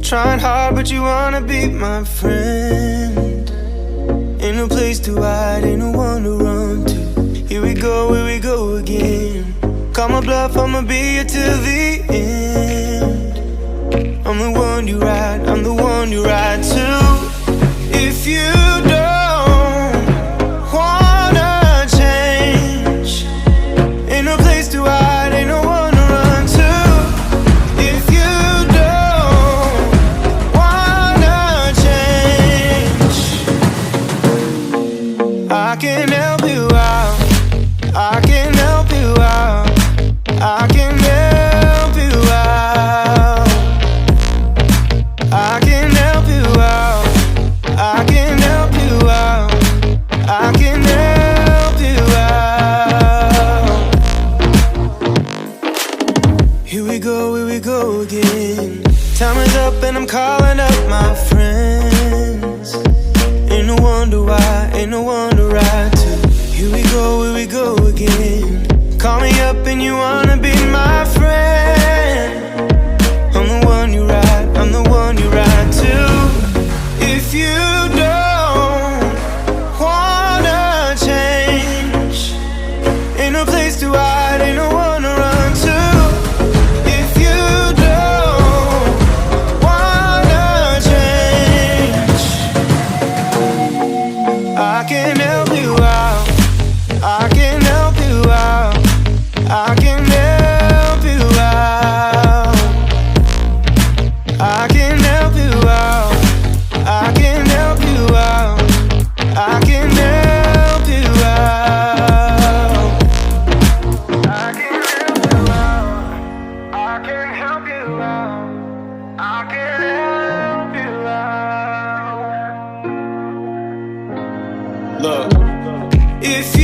Trying hard, but you wanna be my friend. Ain't no place to hide, ain't no one to run to. Here we go again. Call my bluff, I'ma be here till the end. I'm the one you ride, I'm the one you ride to. If you don't wanna change, ain't no place to hide, ain't no one to run to. If you don't wanna change, I can help you out, I can help you out, I can help you out, I can help you out, I can help you out, I can help you out. Here we go again. Time is up and I'm calling up my friends. Ain't no wonder why, ain't no one to ride to. Here we go again. Call me up and you wanna be my friend. I'm the one you ride, I'm the one you ride to. If you don't wanna change, ain't no place to hide, ain't no one to run to. If you don't wanna change, I can help you out, I can help you out, I can help you out, I can help you out, I can help you out, I can help you out, I can help you out, I can help you out, I can help you out. Look, if